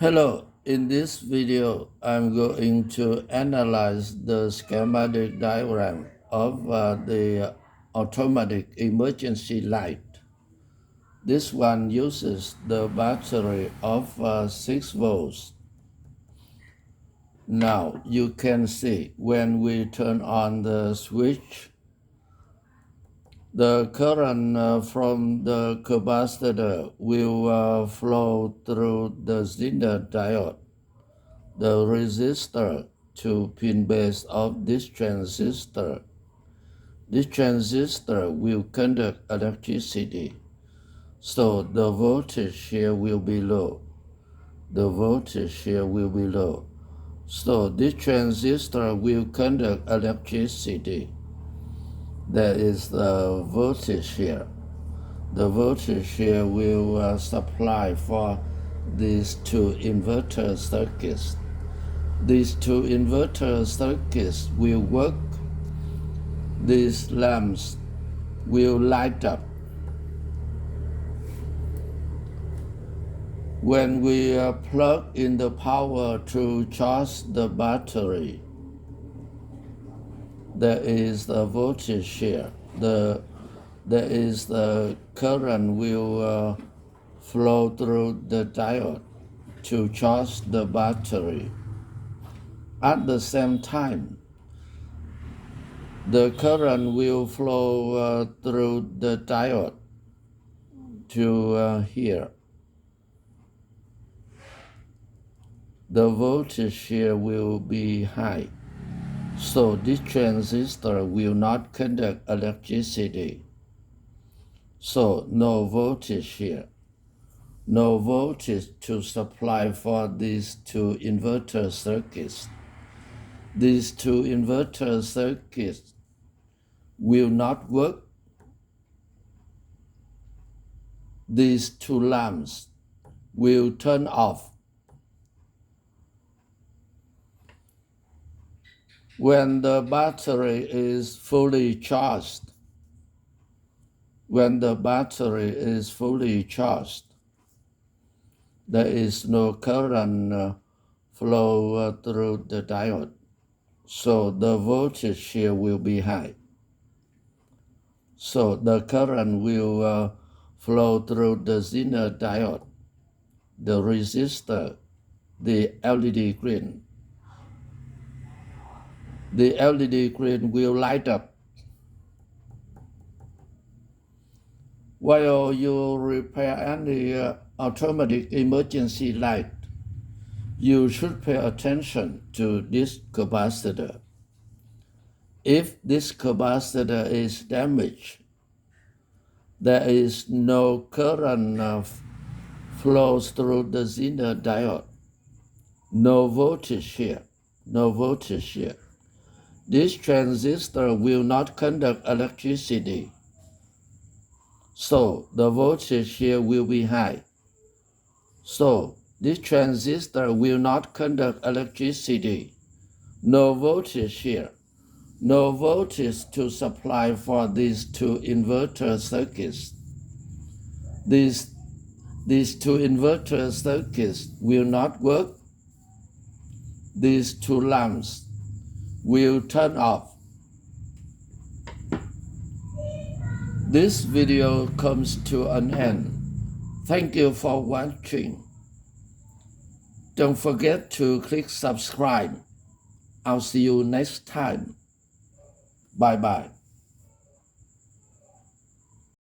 Hello, in this video, I'm going to analyze the schematic diagram of the automatic emergency light. This one uses the battery of 6 volts. Now you can see when we turn on the switch, the current from the capacitor will flow through the Zener diode, the resistor to pin base of this transistor. This transistor will conduct electricity, so the voltage here will be low. The voltage here will be low. So this transistor will conduct electricity. There is the voltage here. The voltage here will supply for these two inverter circuits. These two inverter circuits will work. These lamps will light up. When we plug in the power to charge the battery, there is the voltage here. There is the current will flow through the diode to charge the battery. At the same time, the current will flow through the diode to here. The voltage here will be high, so this transistor will not conduct electricity. So no voltage here. No voltage to supply for these two inverter circuits. These two inverter circuits will not work. These two lamps will turn off. When the battery is fully charged, there is no current flow through the diode, so the voltage here will be high. So the current will flow through the Zener diode, the resistor, the LED green. The LED green will light up. While you repair any automatic emergency light, you should pay attention to this capacitor. If this capacitor is damaged, there is no current flows through the Zener diode. No voltage here. This transistor will not conduct electricity, so the voltage here will be high. So this transistor will not conduct electricity. No voltage here. No voltage to supply for these two inverter circuits. These two inverter circuits will not work. These two lamps will turn off. This video comes to an end. Thank you for watching. Don't forget to click subscribe. I'll see you next time. Bye-bye.